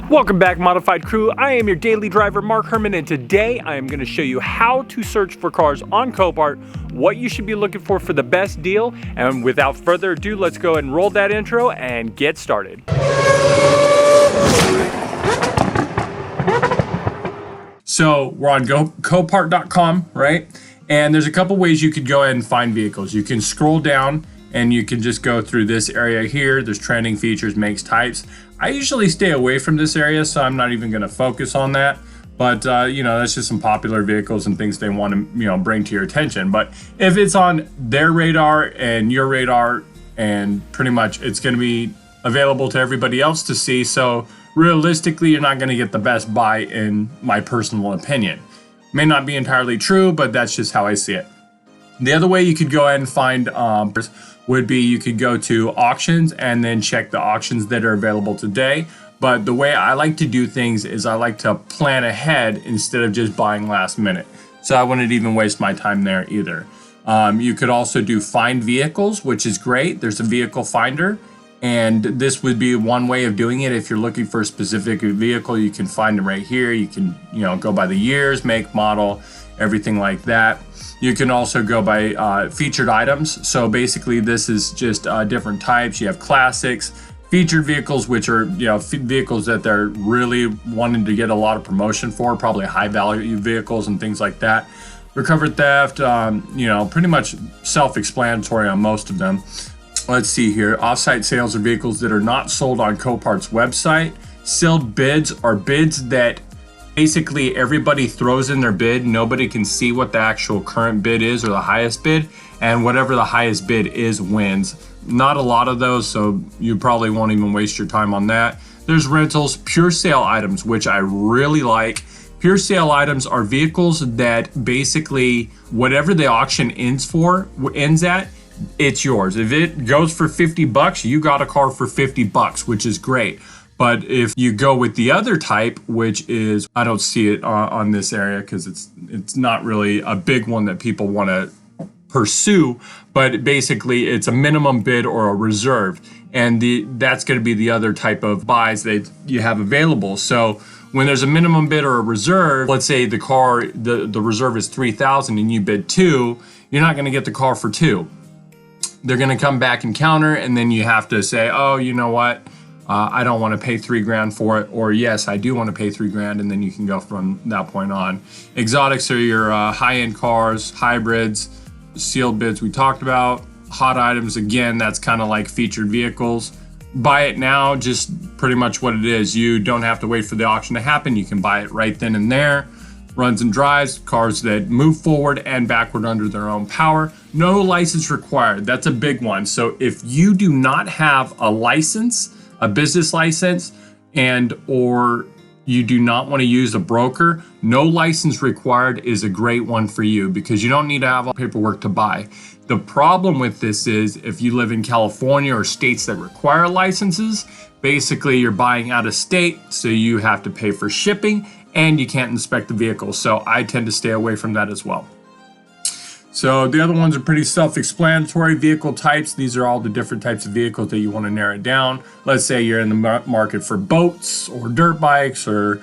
Welcome back, Modified Crew. I am your daily driver, Mark Herman, and today I am going to show you how to search for cars on Copart, what you should be looking for the best deal, and without further ado, let's go ahead and roll that intro and get started. So we're on Copart.com, right? And there's a couple ways you could go ahead and find vehicles. You can scroll down and you can just go through this area here. There's trending, features, makes, types. I usually stay away from this area, so I'm not even going to focus on that. But, that's just some popular vehicles and things they want to, bring to your attention. But if it's on their radar and your radar, and pretty much it's going to be available to everybody else to see. So realistically, you're not going to get the best buy, in my personal opinion. May not be entirely true, but that's just how I see it. The other way you could go ahead and find would be you could go to auctions and then check the auctions that are available today. But the way I like to do things is I like to plan ahead instead of just buying last minute. So I wouldn't even waste my time there either. You could also do find vehicles, which is great. There's a vehicle finder, and this would be one way of doing it. If you're looking for a specific vehicle, you can find them right here. You can, go by the years, make, model, everything like that. You can also go by featured items. So basically this is just different types. You have classics, featured vehicles, which are, vehicles that they're really wanting to get a lot of promotion for, probably high value vehicles and things like that. Recovered theft, pretty much self-explanatory on most of them. Let's see here. Offsite sales are vehicles that are not sold on Copart's website. Sealed bids are bids that basically everybody throws in their bid. Nobody can see what the actual current bid is or the highest bid, and whatever the highest bid is wins. Not a lot of those, so you probably won't even waste your time on that. There's rentals, pure sale items, which I really like. Pure sale items are vehicles that basically whatever the auction ends at, it's yours. If it goes for $50, you got a car for $50, which is great. But if you go with the other type, which is, I don't see it on this area because it's not really a big one that people want to pursue, but basically it's a minimum bid or a reserve. And that's going to be the other type of buys that you have available. So when there's a minimum bid or a reserve, let's say the car, the reserve is $3,000 and you bid $2,000, you're not going to get the car for $2,000. They're going to come back and counter, and then you have to say, oh, you know what? I don't want to pay $3,000 for it, or yes, I do want to pay $3,000, and then you can go from that point on. Exotics are your high-end cars, hybrids, sealed bids we talked about. Hot items, again, that's kind of like featured vehicles. Buy it now, just pretty much what it is. You don't have to wait for the auction to happen. You can buy it right then and there. Runs and drives, cars that move forward and backward under their own power. No license required. That's a big one. So if you do not have a license, a business license, and or you do not want to use a broker, no license required is a great one for you because you don't need to have all paperwork to buy. The problem with this is if you live in California or states that require licenses, basically you're buying out of state, so you have to pay for shipping and you can't inspect the vehicle. So I tend to stay away from that as well. So the other ones are pretty self-explanatory. Vehicle types, these are all the different types of vehicles that you want to narrow it down. Let's say you're in the market for boats or dirt bikes or,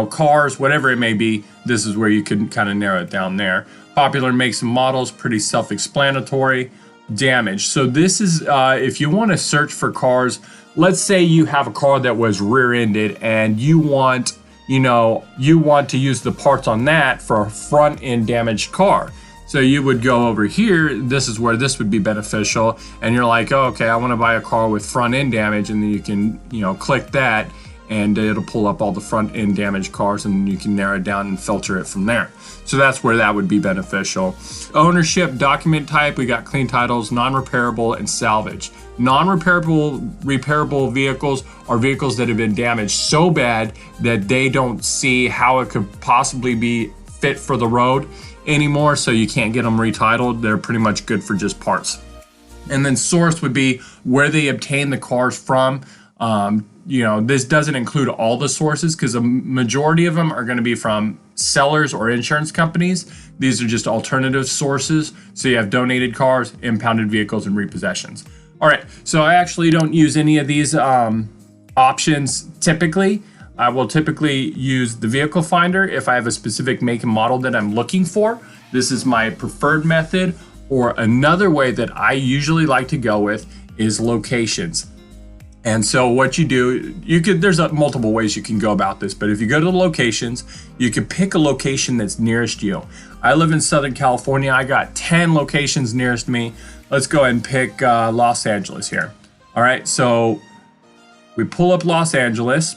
cars, whatever it may be. This is where you can kind of narrow it down there. Popular makes and models, pretty self-explanatory. Damage. So this is, if you want to search for cars, let's say you have a car that was rear-ended and you want to use the parts on that for a front-end damaged car. So you would go over here, this is where this would be beneficial, and you're like, oh, okay, I want to buy a car with front end damage, and then you can, click that, and it'll pull up all the front end damaged cars, and you can narrow it down and filter it from there. So that's where that would be beneficial. Ownership, document type, we got clean titles, non-repairable, and salvage. Non-repairable vehicles are vehicles that have been damaged so bad that they don't see how it could possibly be fit for the road anymore, so you can't get them retitled. They're pretty much good for just parts. And then source would be where they obtain the cars from. This doesn't include all the sources because a majority of them are going to be from sellers or insurance companies. These are just alternative sources. So you have donated cars, impounded vehicles, and repossessions. All right, so I actually don't use any of these options typically. I will typically use the vehicle finder if I have a specific make and model that I'm looking for. This is my preferred method. Or another way that I usually like to go with is locations. And so what you do, there's multiple ways you can go about this, but if you go to the locations, you can pick a location that's nearest you. I live in Southern California. I got 10 locations nearest me. Let's go ahead and pick Los Angeles here. All right, so we pull up Los Angeles,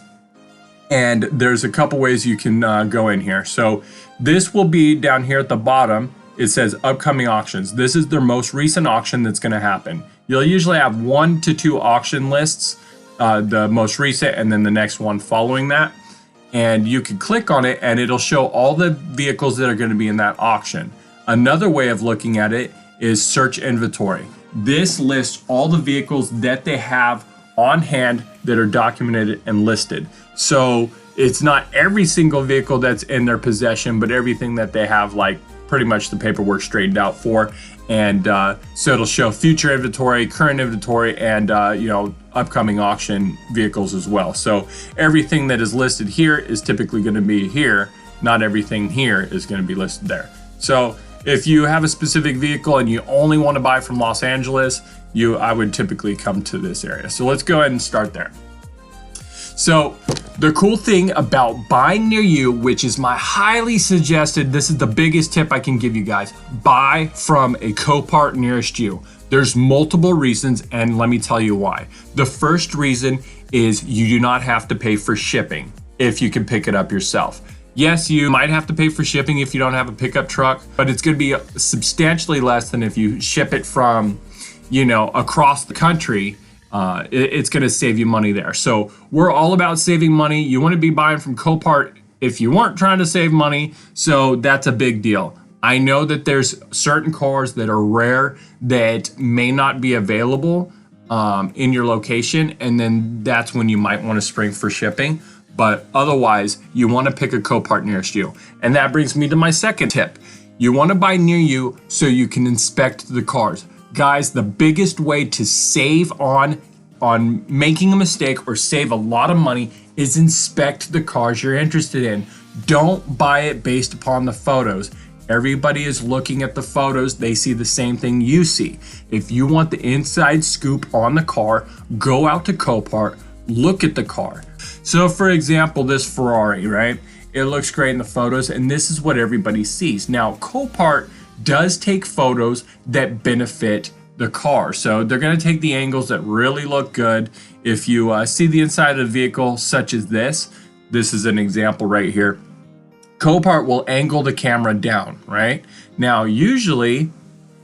and there's a couple ways you can go in here. So this will be down here at the bottom. It says upcoming auctions. This is their most recent auction that's going to happen. You'll usually have 1 to 2 auction lists, the most recent and then the next one following that. And you can click on it and it'll show all the vehicles that are going to be in that auction. Another way of looking at it is search inventory. This lists all the vehicles that they have on hand that are documented and listed. So it's not every single vehicle that's in their possession, but everything that they have, like pretty much the paperwork straightened out for. And so it'll show future inventory, current inventory, and upcoming auction vehicles as well. So everything that is listed here is typically going to be here. Not everything here is going to be listed there. So if you have a specific vehicle and you only want to buy from Los Angeles, I would typically come to this area. So let's go ahead and start there. So the cool thing about buying near you, which is my highly suggested, this is the biggest tip I can give you guys, buy from a Copart nearest you. There's multiple reasons, and let me tell you why. The first reason is you do not have to pay for shipping if you can pick it up yourself. Yes, you might have to pay for shipping if you don't have a pickup truck, but it's going to be substantially less than if you ship it from, across the country. It's going to save you money there. So we're all about saving money. You want to be buying from Copart if you weren't trying to save money. So that's a big deal. I know that there's certain cars that are rare that may not be available in your location. And then that's when you might want to spring for shipping. But otherwise, you want to pick a Copart nearest you. And that brings me to my second tip. You want to buy near you so you can inspect the cars. Guys, the biggest way to save on making a mistake or save a lot of money is inspect the cars you're interested in. Don't buy it based upon the photos. Everybody is looking at the photos. They see the same thing you see. If you want the inside scoop on the car, go out to Copart, look at the car. So for example, this Ferrari, right? It looks great in the photos, and this is what everybody sees. Now, Copart does take photos that benefit the car. So they're going to take the angles that really look good. If you see the inside of the vehicle, such as this is an example right here. Copart will angle the camera down, right? Now, usually,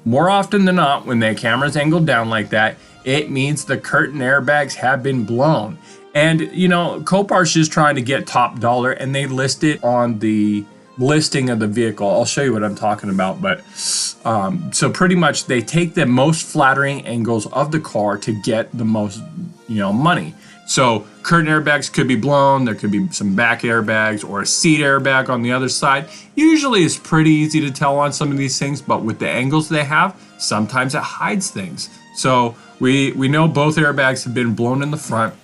more often than not, when the camera's angled down like that, it means the curtain airbags have been blown. And, Copart's just trying to get top dollar, and they list it on the listing of the vehicle. I'll show you what I'm talking about, but so pretty much they take the most flattering angles of the car to get the most money. So curtain airbags could be blown, there could be some back airbags or a seat airbag on the other side. Usually it's pretty easy to tell on some of these things, but with the angles they have, sometimes it hides things. So we know both airbags have been blown in the front,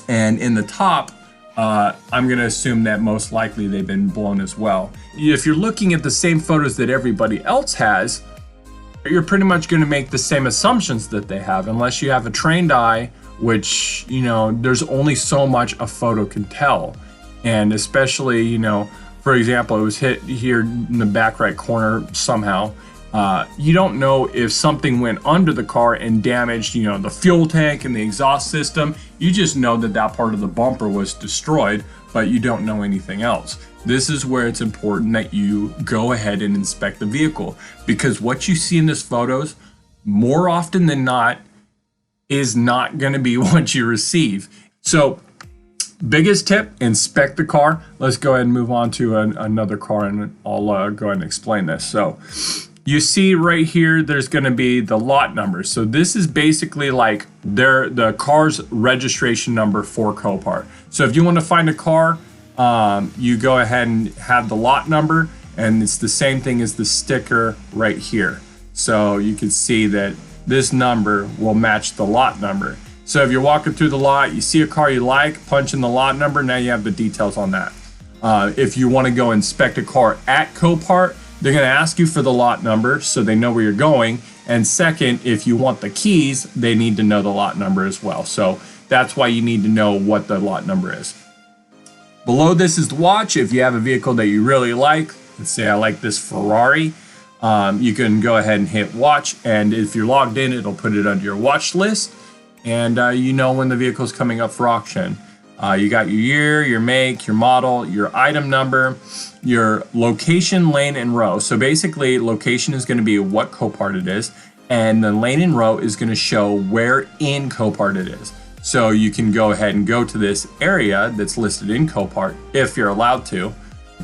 and in the top I'm going to assume that most likely they've been blown as well. If you're looking at the same photos that everybody else has, you're pretty much going to make the same assumptions that they have, unless you have a trained eye, which, there's only so much a photo can tell. And especially, for example, it was hit here in the back right corner somehow. You don't know if something went under the car and damaged, the fuel tank and the exhaust system. You just know that that part of the bumper was destroyed, but you don't know anything else. This is where it's important that you go ahead and inspect the vehicle, because what you see in these photos, more often than not, is not going to be what you receive. So, biggest tip, inspect the car. Let's go ahead and move on to another car, and I'll go ahead and explain this. So, you see right here, there's going to be the lot number. So this is basically like the car's registration number for Copart. So if you want to find a car, you go ahead and have the lot number, and it's the same thing as the sticker right here. So you can see that this number will match the lot number. So if you're walking through the lot, you see a car you like, punch in the lot number, now you have the details on that. If you want to go inspect a car at Copart, they're going to ask you for the lot number so they know where you're going. And second, if you want the keys, they need to know the lot number as well. So that's why you need to know what the lot number is. Below this is the watch. If you have a vehicle that you really like, let's say I like this Ferrari, you can go ahead and hit watch. And if you're logged in, it'll put it under your watch list. And you know when the vehicle is coming up for auction. You got your year, your make, your model, your item number, your location, lane, and row. So basically, location is going to be what Copart it is, and the lane and row is going to show where in Copart it is. So you can go ahead and go to this area that's listed in Copart if you're allowed to.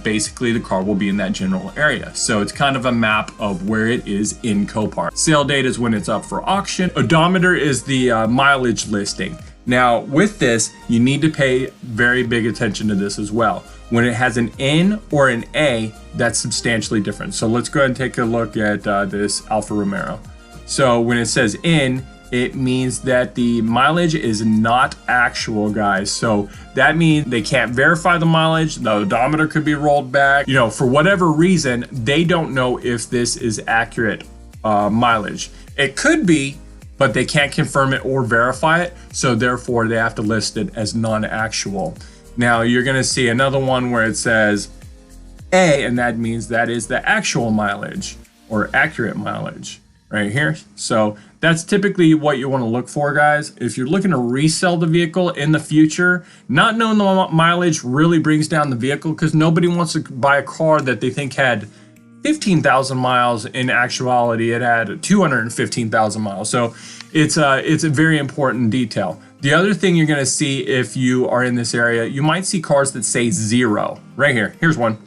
Basically, the car will be in that general area. So it's kind of a map of where it is in Copart. Sale date is when it's up for auction. Odometer is the mileage listing. Now, with this, you need to pay very big attention to this as well. When it has an N or an A, that's substantially different. So let's go ahead and take a look at this Alfa Romero. So when it says N, it means that the mileage is not actual, guys. So that means they can't verify the mileage. The odometer could be rolled back. You know, for whatever reason, they don't know if this is accurate mileage. It could be, but they can't confirm it or verify it. So therefore they have to list it as non-actual. Now you're gonna see another one where it says A, and that means that is the actual mileage or accurate mileage right here. So that's typically what you wanna look for, guys. If you're looking to resell the vehicle in the future, not knowing the mileage really brings down the vehicle because nobody wants to buy a car that they think had 15,000 miles. In actuality, it had 215,000 miles. So it's a very important detail. The other thing you're gonna see if you are in this area, you might see cars that say 0 right here. Here's one.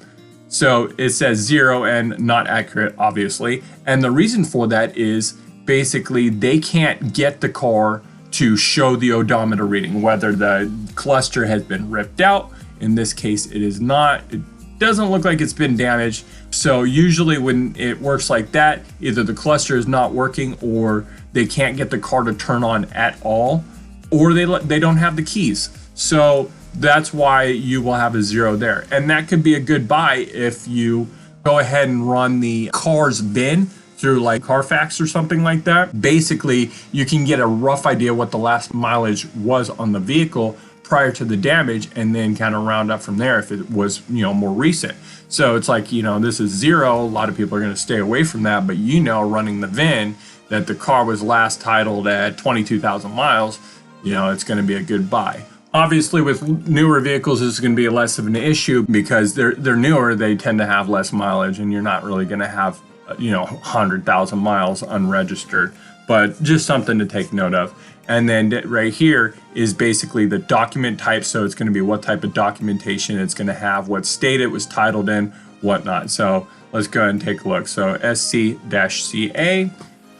So it says 0 and not accurate, obviously. And the reason for that is basically they can't get the car to show the odometer reading, whether the cluster has been ripped out. In this case, it is not. It doesn't look like it's been damaged. So usually when it works like that, either the cluster is not working or they can't get the car to turn on at all, or they don't have the keys. So that's why you will have a 0 there. And that could be a good buy if you go ahead and run the car's VIN through like Carfax or something like that. Basically, you can get a rough idea what the last mileage was on the vehicle prior to the damage, and then kind of round up from there if it was, you know, more recent. So it's like, you know, this is 0. A lot of people are going to stay away from that, but you know, running the VIN that the car was last titled at 22,000 miles, you know, it's going to be a good buy. Obviously, with newer vehicles, this is going to be less of an issue because they're newer. They tend to have less mileage, and you're not really going to have, you know, 100,000 miles unregistered. But just something to take note of. And then right here is basically the document type. So it's going to be what type of documentation it's going to have, what state it was titled in, whatnot. So let's go ahead and take a look. So SC-CA.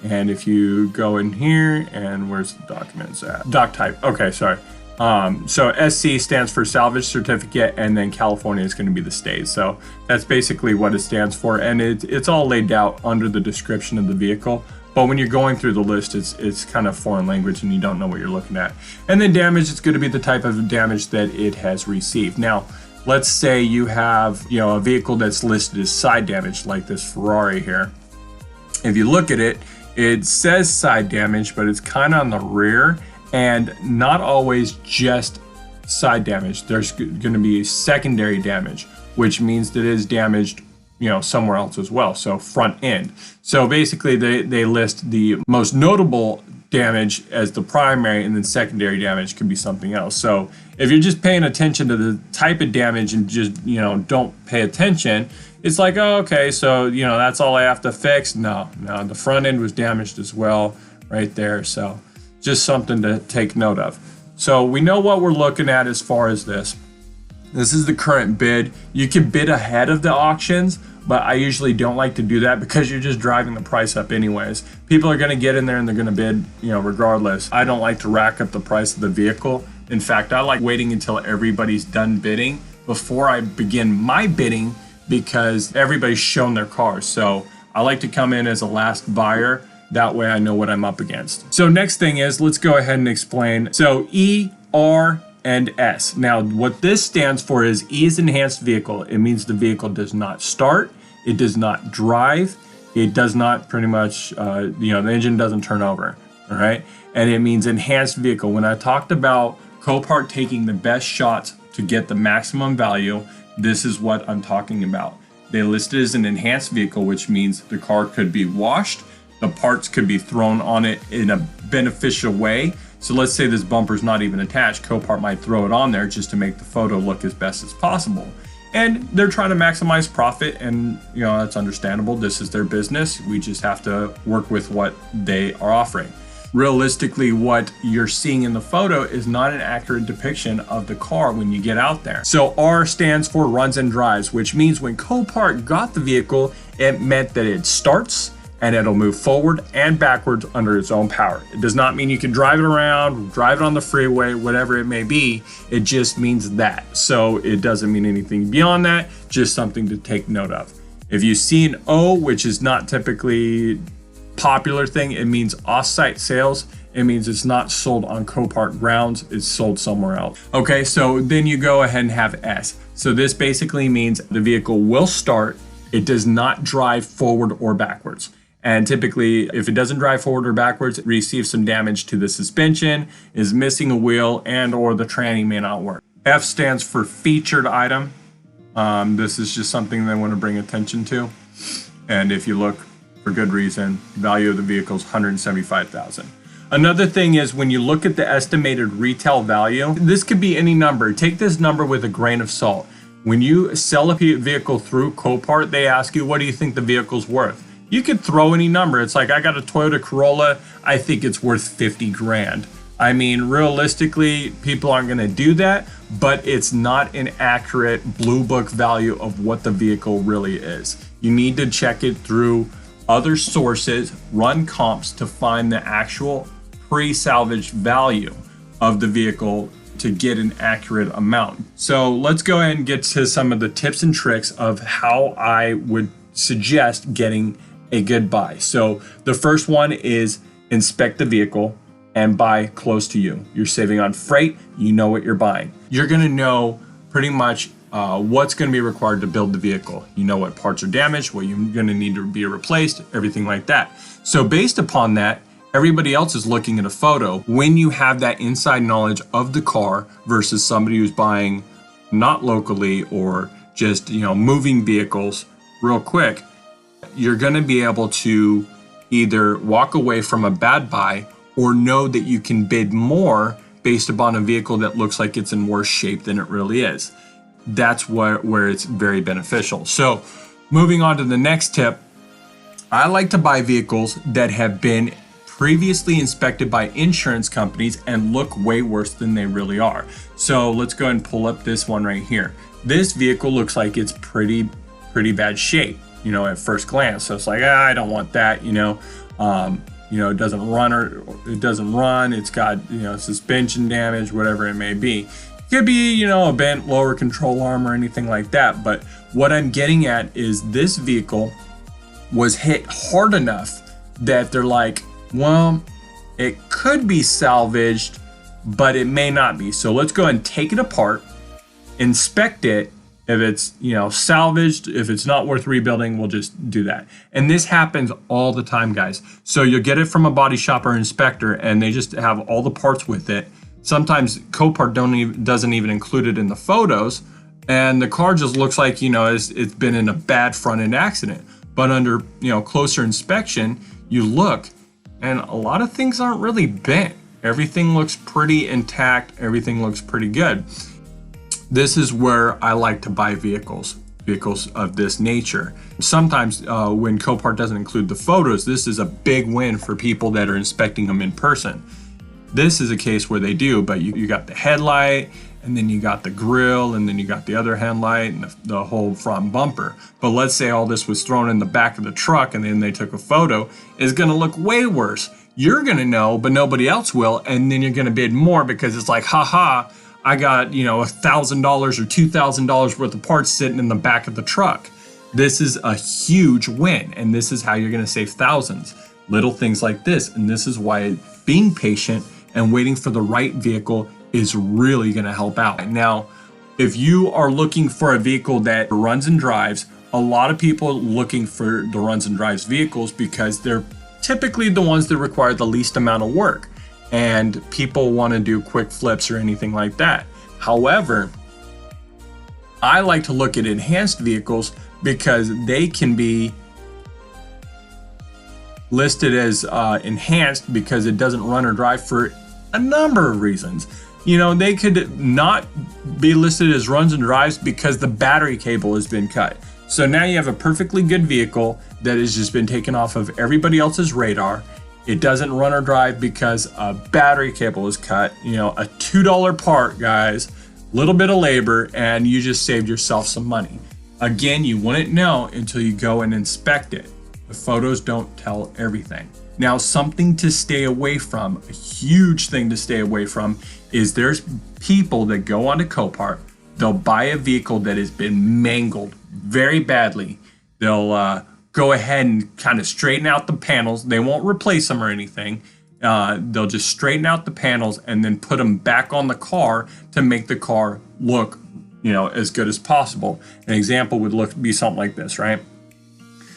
And if you go in here, and where's the documents at? Doc type. Okay, sorry. So SC stands for Salvage Certificate, and then California is going to be the state. So that's basically what it stands for. And it's all laid out under the description of the vehicle. But when you're going through the list, it's kind of foreign language and you don't know what you're looking at. And then damage, it's going to be the type of damage that it has received. Now, let's say you have, you know, a vehicle that's listed as side damage, like this Ferrari here. If you look at it, it says side damage, but it's kind of on the rear and not always just side damage. There's going to be secondary damage, which means that it is damaged, you know, somewhere else as well. So front end. So basically they list the most notable damage as the primary, and then secondary damage could be something else. So if you're just paying attention to the type of damage and just, you know, don't pay attention, it's like, oh, okay, so, you know, that's all I have to fix. No, the front end was damaged as well right there. So just something to take note of. So we know what we're looking at as far as this. This is the current bid. You can bid ahead of the auctions, but I usually don't like to do that because you're just driving the price up anyways. People are going to get in there and they're going to bid, you know, regardless. I don't like to rack up the price of the vehicle. In fact, I like waiting until everybody's done bidding before I begin my bidding, because everybody's shown their cars. So I like to come in as a last buyer That way I know what I'm up against. So next thing is, let's go ahead and explain. So E, R, and S. Now what this stands for is E is enhanced vehicle. It means the vehicle does not start, it does not drive, it does not pretty much, the engine doesn't turn over, all right? And it means enhanced vehicle. When I talked about Copart taking the best shots to get the maximum value, this is what I'm talking about. They list it as an enhanced vehicle, which means the car could be washed, the parts could be thrown on it in a beneficial way. So let's say this bumper's not even attached, Copart might throw it on there just to make the photo look as best as possible. And they're trying to maximize profit, and that's understandable. This is their business. We just have to work with what they are offering. Realistically, what you're seeing in the photo is not an accurate depiction of the car when you get out there. So R stands for runs and drives, which means when Copart got the vehicle, it meant that it starts and it'll move forward and backwards under its own power. It does not mean you can drive it around, drive it on the freeway, whatever it may be. It just means that. So it doesn't mean anything beyond that, just something to take note of. If you see an O, which is not typically popular thing, it means off-site sales. It means it's not sold on Copart grounds, it's sold somewhere else. Okay, so then you go ahead and have S. So this basically means the vehicle will start, it does not drive forward or backwards. And typically, if it doesn't drive forward or backwards, it receives some damage to the suspension, is missing a wheel, and or the tranny may not work. F stands for featured item. This is just something they want to bring attention to. And if you look, for good reason, value of the vehicle is $175,000. Another thing is when you look at the estimated retail value, this could be any number. Take this number with a grain of salt. When you sell a vehicle through Copart, they ask you, what do you think the vehicle's worth? You could throw any number. It's like, I got a Toyota Corolla, I think it's worth 50 grand. I mean, realistically, people aren't gonna do that, but it's not an accurate blue book value of what the vehicle really is. You need to check it through other sources, run comps to find the actual pre-salvage value of the vehicle to get an accurate amount. So let's go ahead and get to some of the tips and tricks of how I would suggest getting a good buy. So the first one is inspect the vehicle and buy close to you. You're saving on freight, you know what you're buying. You're gonna know pretty much what's going to be required to build the vehicle. You know what parts are damaged, what you're going to need to be replaced, everything like that. So based upon that, everybody else is looking at a photo. When you have that inside knowledge of the car versus somebody who's buying not locally or just moving vehicles real quick, you're going to be able to either walk away from a bad buy or know that you can bid more based upon a vehicle that looks like it's in worse shape than it really is. That's where it's very beneficial. So moving on to the next tip, I like to buy vehicles that have been previously inspected by insurance companies and look way worse than they really are. So let's go ahead and pull up this one right here. This vehicle looks like it's pretty bad shape, at first glance. So it's like, I don't want that, it doesn't run, it's got, suspension damage, whatever it may be. Could be, a bent lower control arm or anything like that. But what I'm getting at is this vehicle was hit hard enough that they're like, well, it could be salvaged, but it may not be. So let's go ahead and take it apart, inspect it. If it's, salvaged, if it's not worth rebuilding, we'll just do that. And this happens all the time, guys. So you'll get it from a body shop or inspector and they just have all the parts with it. Sometimes Copart doesn't even include it in the photos, and the car just looks like it's been in a bad front end accident. But under closer inspection, you look, and a lot of things aren't really bent. Everything looks pretty intact. Everything looks pretty good. This is where I like to buy vehicles of this nature. Sometimes when Copart doesn't include the photos, this is a big win for people that are inspecting them in person. This is a case where they do, but you got the headlight, and then you got the grill, and then you got the other headlight and the whole front bumper. But let's say all this was thrown in the back of the truck and then they took a photo, it's gonna look way worse. You're gonna know, but nobody else will, and then you're gonna bid more because it's like, haha, I got $1,000 or $2,000 worth of parts sitting in the back of the truck. This is a huge win, and this is how you're gonna save thousands. little things like this. And this is why being patient and waiting for the right vehicle is really going to help out. Now, if you are looking for a vehicle that runs and drives, a lot of people looking for the runs and drives vehicles because they're typically the ones that require the least amount of work, and people want to do quick flips or anything like that. However, I like to look at enhanced vehicles because they can be listed as enhanced because it doesn't run or drive for a number of reasons. They could not be listed as runs and drives because the battery cable has been cut. So now you have a perfectly good vehicle that has just been taken off of everybody else's radar. It doesn't run or drive because a battery cable is cut. A $2 part, guys, little bit of labor, and you just saved yourself some money. Again, you wouldn't know until you go and inspect it. The photos don't tell everything. Now, something to stay away from, a huge thing to stay away from, is there's people that go onto Copart, they'll buy a vehicle that has been mangled very badly. They'll go ahead and kind of straighten out the panels. They won't replace them or anything. They'll just straighten out the panels and then put them back on the car to make the car look, as good as possible. An example would be something like this, right?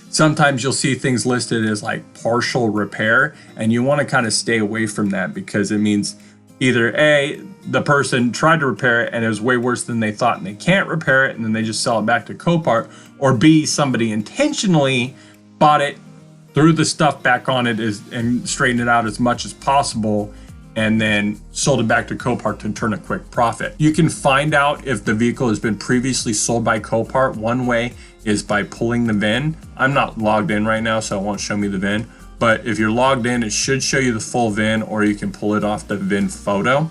Sometimes you'll see things listed as like partial repair, and you want to kind of stay away from that because it means either A, the person tried to repair it and it was way worse than they thought and they can't repair it and then they just sell it back to Copart, or B, somebody intentionally bought it, threw the stuff back on it and straightened it out as much as possible and then sold it back to Copart to turn a quick profit. You can find out if the vehicle has been previously sold by Copart. One way is by pulling the VIN. I'm not logged in right now, so it won't show me the VIN. But if you're logged in, it should show you the full VIN, or you can pull it off the VIN photo.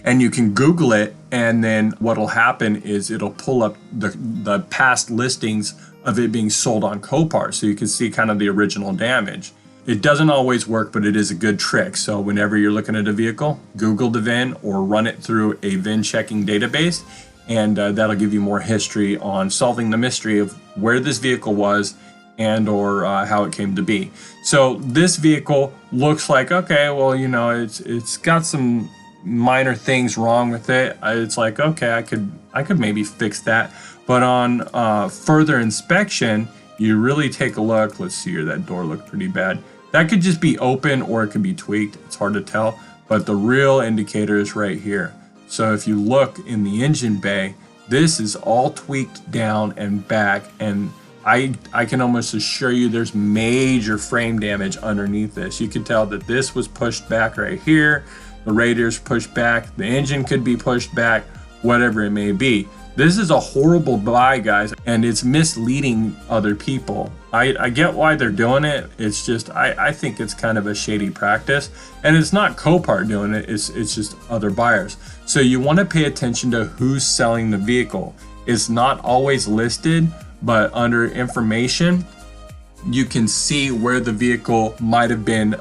And you can Google it, and then what'll happen is it'll pull up the past listings of it being sold on Copart, so you can see kind of the original damage. It doesn't always work, but it is a good trick. So whenever you're looking at a vehicle, Google the VIN or run it through a VIN checking database, and that'll give you more history on solving the mystery of where this vehicle was and or how it came to be. So this vehicle looks like, okay, well, it's got some minor things wrong with it. It's like, okay, I could maybe fix that. But on further inspection, you really take a look. Let's see here, that door looked pretty bad. That could just be open or it could be tweaked. It's hard to tell, but the real indicator is right here. So if you look in the engine bay, this is all tweaked down and back, and I can almost assure you there's major frame damage underneath this. You can tell that this was pushed back right here. The radiator's pushed back. The engine could be pushed back, whatever it may be. This is a horrible buy, guys, and it's misleading other people. I get why they're doing it. It's just, I think it's kind of a shady practice, and it's not Copart doing it. It's just other buyers. So you want to pay attention to who's selling the vehicle. It's not always listed, but under information, you can see where the vehicle might have been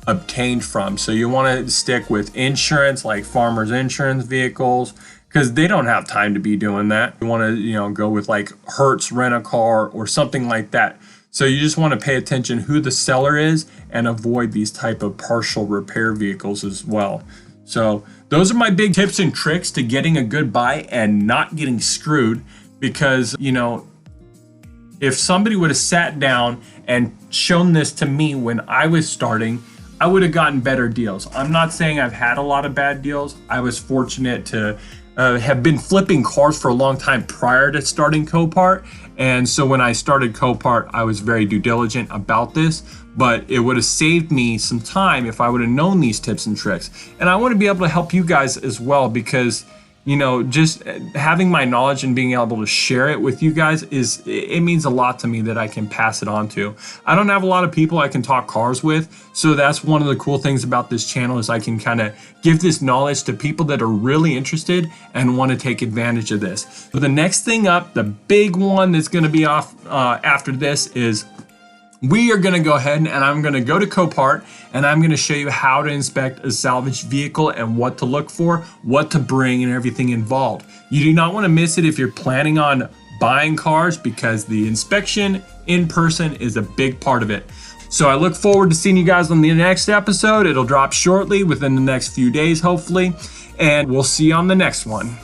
obtained from. So you want to stick with insurance, like Farmers Insurance vehicles, because they don't have time to be doing that. You want to, go with like Hertz Rent-A-Car or something like that. So you just want to pay attention who the seller is and avoid these type of partial repair vehicles as well. So those are my big tips and tricks to getting a good buy and not getting screwed, because, if somebody would have sat down and shown this to me when I was starting, I would have gotten better deals. I'm not saying I've had a lot of bad deals. I was fortunate to have been flipping cars for a long time prior to starting Copart. And so when I started Copart, I was very due diligent about this, but it would have saved me some time if I would have known these tips and tricks. And I want to be able to help you guys as well, because just having my knowledge and being able to share it with you guys it means a lot to me that I can pass it on to. I don't have a lot of people I can talk cars with, so that's one of the cool things about this channel, is I can kind of give this knowledge to people that are really interested and want to take advantage of this. So the next thing up, the big one that's going to be off after this, is we are going to go ahead and I'm going to go to Copart and I'm going to show you how to inspect a salvage vehicle and what to look for, what to bring, and everything involved. You do not want to miss it if you're planning on buying cars, because the inspection in person is a big part of it. So I look forward to seeing you guys on the next episode. It'll drop shortly within the next few days, hopefully. And we'll see you on the next one.